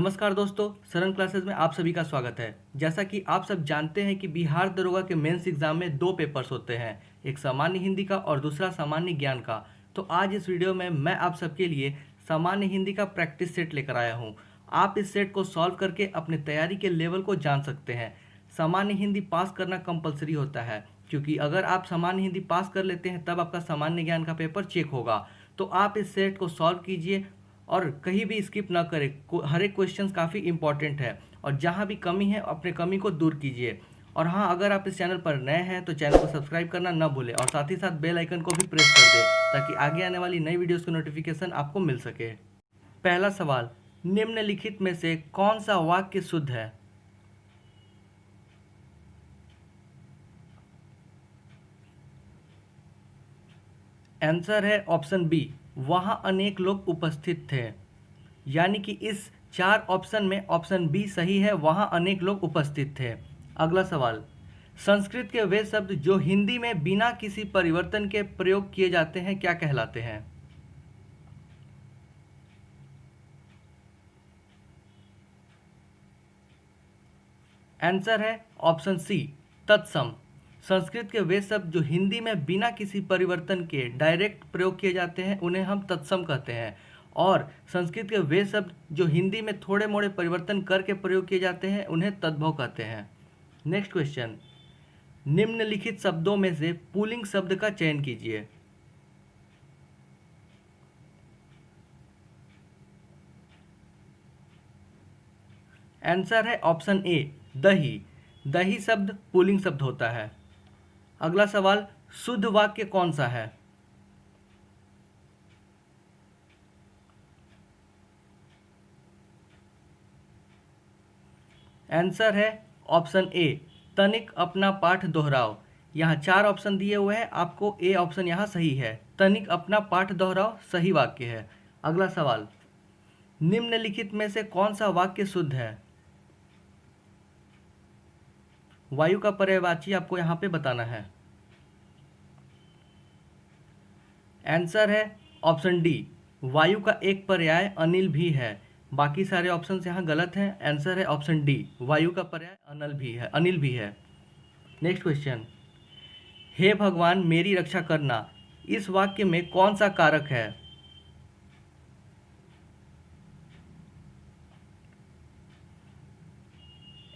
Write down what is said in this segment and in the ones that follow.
नमस्कार दोस्तों, सरन क्लासेस में आप सभी का स्वागत है। जैसा कि आप सब जानते हैं कि बिहार दरोगा के मेंस एग्जाम में दो पेपर्स होते हैं, एक सामान्य हिंदी का और दूसरा सामान्य ज्ञान का। तो आज इस वीडियो में मैं आप सबके लिए सामान्य हिंदी का प्रैक्टिस सेट लेकर आया हूं। आप इस सेट को सॉल्व करके अपने तैयारी के लेवल को जान सकते हैं। सामान्य हिंदी पास करना कंपलसरी होता है, क्योंकि अगर आप सामान्य हिंदी पास कर लेते हैं तब आपका सामान्य ज्ञान का पेपर चेक होगा। तो आप इस सेट को सॉल्व कीजिए और कहीं भी स्किप ना करें। हर एक क्वेश्चन काफ़ी इंपॉर्टेंट है और जहाँ भी कमी है अपने कमी को दूर कीजिए। और हाँ, अगर आप इस चैनल पर नए हैं तो चैनल को सब्सक्राइब करना ना भूलें और साथ ही साथ बेल आइकन को भी प्रेस कर दें ताकि आगे आने वाली नई वीडियोस की नोटिफिकेशन आपको मिल सके। पहला सवाल, निम्नलिखित में से कौन सा वाक्य शुद्ध है? आंसर है ऑप्शन बी, वहाँ अनेक लोग उपस्थित थे। यानी कि इस चार ऑप्शन में ऑप्शन बी सही है, वहाँ अनेक लोग उपस्थित थे। अगला सवाल, संस्कृत के वे शब्द जो हिंदी में बिना किसी परिवर्तन के प्रयोग किए जाते हैं क्या कहलाते हैं? आंसर है ऑप्शन सी, तत्सम। संस्कृत के वे शब्द जो हिंदी में बिना किसी परिवर्तन के डायरेक्ट प्रयोग किए जाते हैं उन्हें हम तत्सम कहते हैं, और संस्कृत के वे शब्द जो हिंदी में थोड़े मोड़े परिवर्तन करके प्रयोग किए जाते हैं उन्हें तद्भव कहते हैं। नेक्स्ट क्वेश्चन, निम्नलिखित शब्दों में से पुल्लिंग शब्द का चयन कीजिए। आंसर है ऑप्शन ए, दही। दही शब्द पुल्लिंग शब्द होता है। अगला सवाल, शुद्ध वाक्य कौन सा है? आंसर है ऑप्शन ए, तनिक अपना पाठ दोहराओ। यहाँ चार ऑप्शन दिए हुए हैं, आपको ए ऑप्शन यहाँ सही है, तनिक अपना पाठ दोहराओ सही वाक्य है। अगला सवाल, निम्नलिखित में से कौन सा वाक्य शुद्ध है? वायु का पर्यायवाची आपको यहाँ पे बताना है। आंसर है ऑप्शन डी, वायु का एक पर्याय अनिल भी है। बाकी सारे ऑप्शन यहाँ गलत हैं। आंसर है ऑप्शन डी, वायु का पर्याय अनिल भी है। नेक्स्ट क्वेश्चन, हे भगवान मेरी रक्षा करना, इस वाक्य में कौन सा कारक है?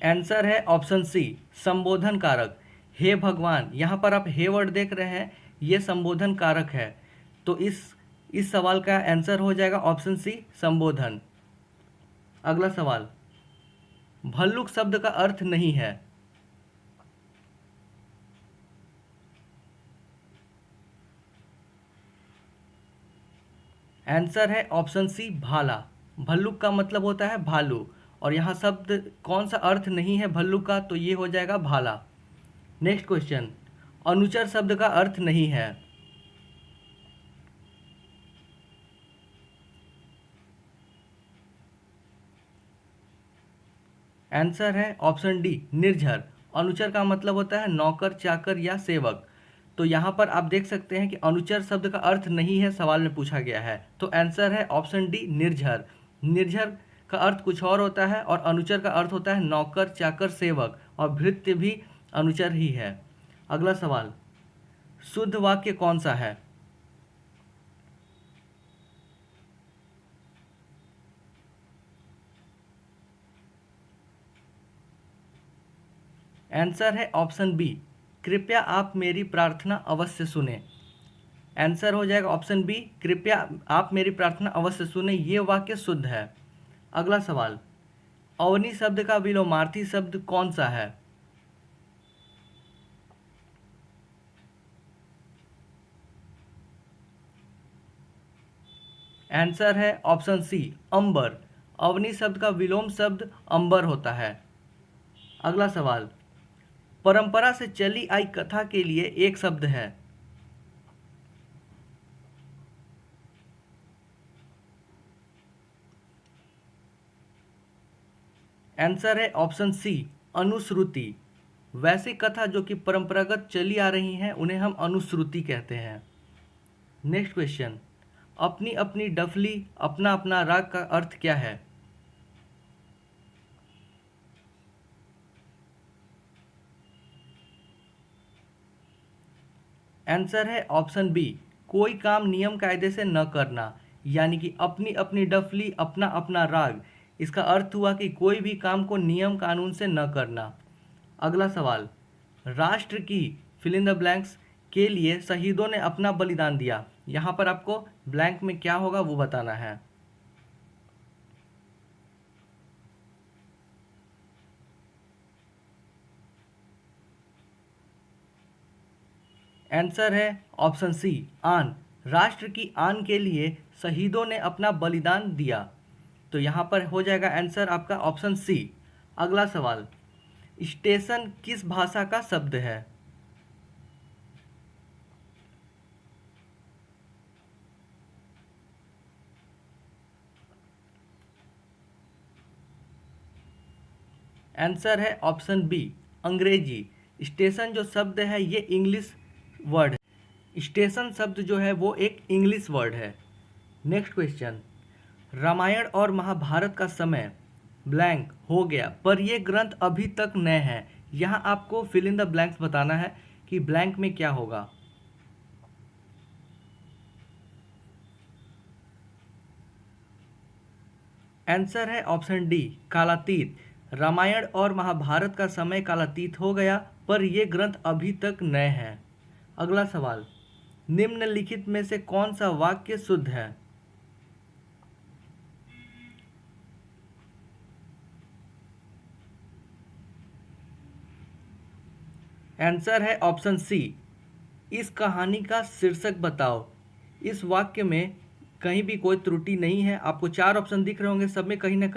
आंसर है ऑप्शन सी, संबोधन कारक। हे भगवान, यहाँ पर आप हे वर्ड देख रहे हैं, ये संबोधन कारक है। तो इस सवाल का आंसर हो जाएगा ऑप्शन सी, संबोधन। अगला सवाल, भल्लुक शब्द का अर्थ नहीं है। आंसर है ऑप्शन सी, भाला। भल्लुक का मतलब होता है भालू, और यहाँ शब्द कौन सा अर्थ नहीं है भल्लुक का, तो ये हो जाएगा भाला। नेक्स्ट क्वेश्चन, अनुचर शब्द का अर्थ नहीं है। आंसर है ऑप्शन डी, निर्झर। अनुचर का मतलब होता है नौकर, चाकर या सेवक। तो यहाँ पर आप देख सकते हैं कि अनुचर शब्द का अर्थ नहीं है, सवाल में पूछा गया है। तो आंसर है ऑप्शन डी, निर्झर। निर्झर का अर्थ कुछ और होता है और अनुचर का अर्थ होता है नौकर, चाकर, सेवक, और भृत्य भी अनुचर ही है। अगला सवाल, शुद्ध वाक्य कौन सा है? आंसर है ऑप्शन बी, कृपया आप मेरी प्रार्थना अवश्य सुने। आंसर हो जाएगा ऑप्शन बी, कृपया आप मेरी प्रार्थना अवश्य सुने, ये वाक्य शुद्ध है। अगला सवाल, अवनी शब्द का विलोमार्थी शब्द कौन सा है? आंसर है ऑप्शन सी, अंबर। अवनी शब्द का विलोम शब्द अंबर होता है। अगला सवाल, परंपरा से चली आई कथा के लिए एक शब्द है। आंसर है ऑप्शन सी, अनुश्रुति। वैसी कथा जो कि परंपरागत चली आ रही हैं उन्हें हम अनुश्रुति कहते हैं। नेक्स्ट क्वेश्चन, अपनी अपनी डफली अपना अपना राग का अर्थ क्या है? आंसर है ऑप्शन बी, कोई काम नियम कायदे से न करना, यानी कि अपनी अपनी डफली अपना अपना राग। इसका अर्थ हुआ कि कोई भी काम को नियम कानून से न करना। अगला सवाल, राष्ट्र की फिल इन द ब्लैंक्स के लिए शहीदों ने अपना बलिदान दिया। यहाँ पर आपको ब्लैंक में क्या होगा वो बताना है। आंसर है ऑप्शन सी, आन। राष्ट्र की आन के लिए शहीदों ने अपना बलिदान दिया। तो यहाँ पर हो जाएगा आंसर आपका ऑप्शन सी। अगला सवाल, स्टेशन किस भाषा का शब्द है? आंसर है ऑप्शन बी, अंग्रेजी। स्टेशन जो शब्द है ये इंग्लिश वर्ड है। स्टेशन शब्द जो है वो एक इंग्लिश वर्ड है। नेक्स्ट क्वेश्चन, रामायण और महाभारत का समय ब्लैंक हो गया पर ये ग्रंथ अभी तक नए हैं। यहाँ आपको फिल इन द ब्लैंक्स बताना है कि ब्लैंक में क्या होगा। आंसर है ऑप्शन डी, कालातीत। रामायण और महाभारत का समय कालातीत हो गया पर ये ग्रंथ अभी तक नए हैं। अगला सवाल, निम्नलिखित में से कौन सा वाक्य शुद्ध है? आंसर है ऑप्शन सी, इस कहानी का शीर्षक बताओ। इस वाक्य में कहीं भी कोई त्रुटि नहीं है। आपको चार ऑप्शन दिख रहे होंगे, सब में कहीं ना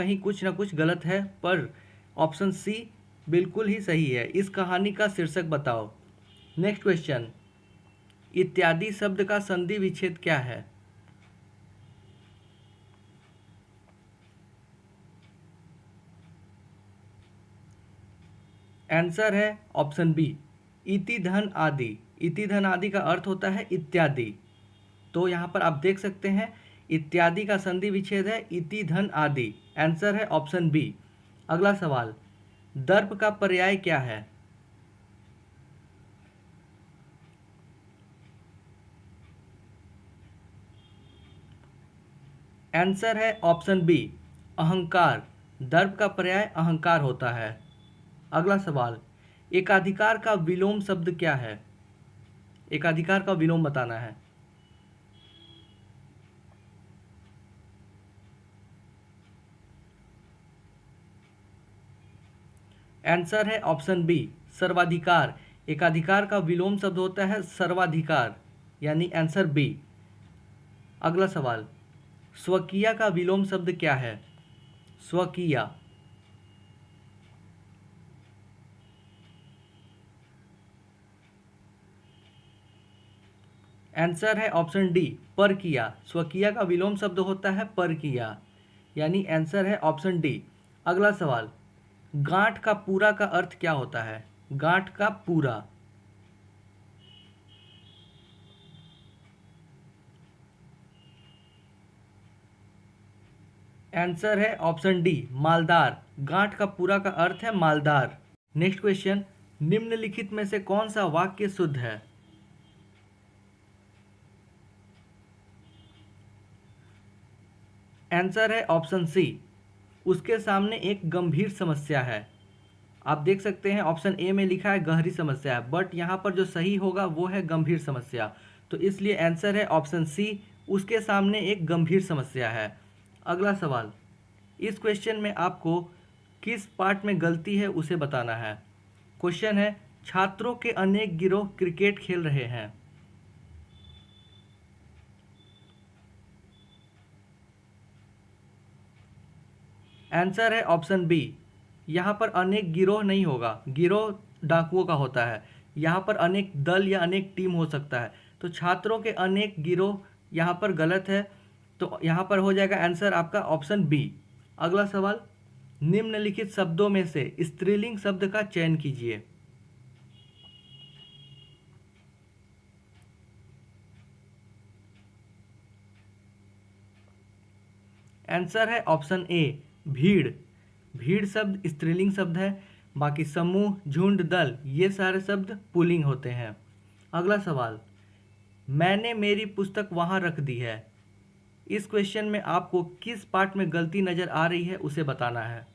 कुछ गलत है, पर ऑप्शन सी बिल्कुल ही सही है। इस कहानी का शीर्षक बताओ। नेक्स्ट क्वेश्चन, इत्यादि शब्द का संधि विच्छेद क्या है? आंसर है ऑप्शन बी, इति धन आदि। इति धन आदि का अर्थ होता है इत्यादि। तो यहाँ पर आप देख सकते हैं इत्यादि का संधि विच्छेद है इति धन आदि। आंसर है ऑप्शन बी। अगला सवाल, दर्प का पर्याय क्या है? आंसर है ऑप्शन बी, अहंकार। दर्प का पर्याय अहंकार होता है। अगला सवाल, एकाधिकार का विलोम शब्द क्या है? एकाधिकार का विलोम बताना है। आंसर है ऑप्शन बी, सर्वाधिकार। एकाधिकार का विलोम शब्द होता है सर्वाधिकार, यानी आंसर बी। अगला सवाल, स्वकीय का विलोम शब्द क्या है? स्वकीय। आंसर है ऑप्शन डी, परकीय। स्वकीय का विलोम शब्द होता है परकीय, यानी आंसर है ऑप्शन डी। अगला सवाल, गांठ का पूरा का अर्थ क्या होता है? गांठ का पूरा। आंसर है ऑप्शन डी, मालदार। गांठ का पूरा का अर्थ है मालदार। नेक्स्ट क्वेश्चन, निम्नलिखित में से कौन सा वाक्य शुद्ध है? आंसर है ऑप्शन सी, उसके सामने एक गंभीर समस्या है। आप देख सकते हैं ऑप्शन ए में लिखा है गहरी समस्या है, बट यहाँ पर जो सही होगा वो है गंभीर समस्या। तो इसलिए आंसर है ऑप्शन सी, उसके सामने एक गंभीर समस्या है। अगला सवाल, इस क्वेश्चन में आपको किस पार्ट में गलती है उसे बताना है। क्वेश्चन है, छात्रों के अनेक गिरोह क्रिकेट खेल रहे हैं। आंसर है ऑप्शन बी, यहाँ पर अनेक गिरोह नहीं होगा। गिरोह डाकुओं का होता है, यहाँ पर अनेक दल या अनेक टीम हो सकता है। तो छात्रों के अनेक गिरोह यहाँ पर गलत है, तो यहाँ पर हो जाएगा आंसर आपका ऑप्शन बी। अगला सवाल, निम्नलिखित शब्दों में से स्त्रीलिंग शब्द का चयन कीजिए। आंसर है ऑप्शन ए, भीड़। भीड़ शब्द स्त्रीलिंग शब्द है, बाकी समूह, झुंड, दल ये सारे शब्द पुल्लिंग होते हैं। अगला सवाल, मैंने मेरी पुस्तक वहाँ रख दी है। इस क्वेश्चन में आपको किस पार्ट में गलती नज़र आ रही है उसे बताना है।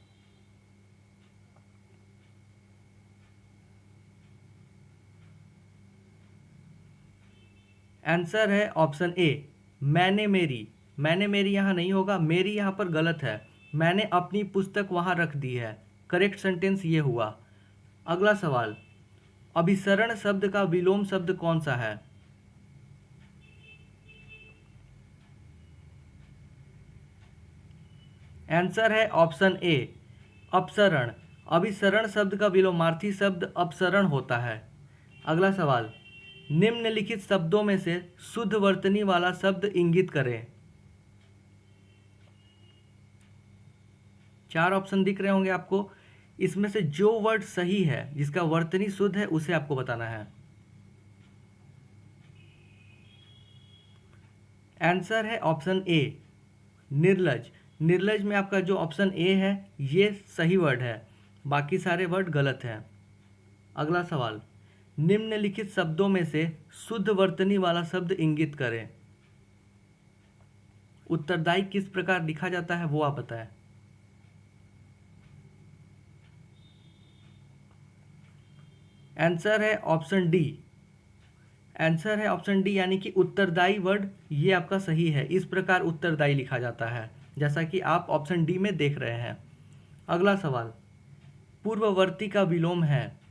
आंसर है ऑप्शन ए, मैंने मेरी यहाँ नहीं होगा, मेरी यहाँ पर गलत है। मैंने अपनी पुस्तक वहाँ रख दी है, करेक्ट सेंटेंस ये हुआ। अगला सवाल, अभिसरण शब्द का विलोम शब्द कौन सा है? आंसर है ऑप्शन ए, अपसरण। अभिसरण शब्द का विलोमार्थी शब्द अपसरण होता है। अगला सवाल, निम्नलिखित शब्दों में से शुद्ध वर्तनी वाला शब्द इंगित करें। 4 ऑप्शन दिख रहे होंगे आपको, इसमें से जो वर्ड सही है, जिसका वर्तनी शुद्ध है, उसे आपको बताना है। आंसर है ऑप्शन ए, निर्लज। निर्लज में आपका जो ऑप्शन ए है ये सही वर्ड है, बाकी सारे वर्ड गलत हैं। अगला सवाल, निम्नलिखित शब्दों में से शुद्ध वर्तनी वाला शब्द इंगित करें। उत्तरदायी किस प्रकार लिखा जाता है वो आप बताएं। आंसर है ऑप्शन डी। आंसर है ऑप्शन डी, यानी कि उत्तरदायी वर्ड ये आपका सही है। इस प्रकार उत्तरदायी लिखा जाता है, जैसा कि आप ऑप्शन डी में देख रहे हैं। अगला सवाल, पूर्ववर्ती का विलोम है।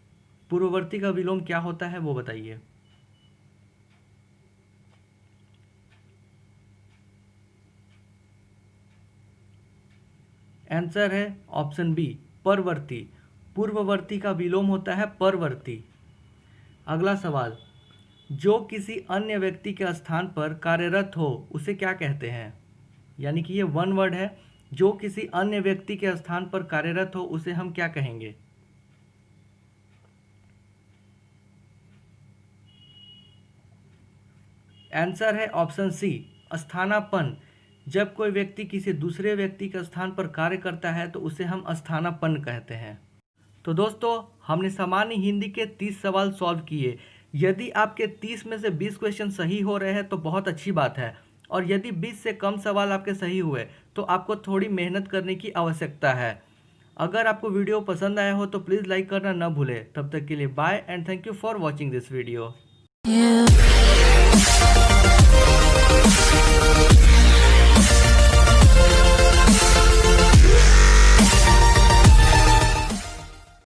पूर्ववर्ती का विलोम क्या होता है वो बताइए। आंसर है ऑप्शन बी, परवर्ती। पूर्ववर्ती का विलोम होता है परवर्ती। अगला सवाल, जो किसी अन्य व्यक्ति के स्थान पर कार्यरत हो उसे क्या कहते हैं? यानी कि ये वन वर्ड है, जो किसी अन्य व्यक्ति के स्थान पर कार्यरत हो उसे हम क्या कहेंगे? आंसर है ऑप्शन सी, स्थानापन्न। जब कोई व्यक्ति किसी दूसरे व्यक्ति के स्थान पर कार्य करता है तो उसे हम स्थानापन्न कहते हैं। तो दोस्तों, हमने सामान्य हिंदी के 30 सवाल सॉल्व किए। यदि आपके 30 में से 20 क्वेश्चन सही हो रहे हैं तो बहुत अच्छी बात है, और यदि 20 से कम सवाल आपके सही हुए तो आपको थोड़ी मेहनत करने की आवश्यकता है। अगर आपको वीडियो पसंद आया हो तो प्लीज़ लाइक करना न भूलें। तब तक के लिए bye and thank you for watching this video.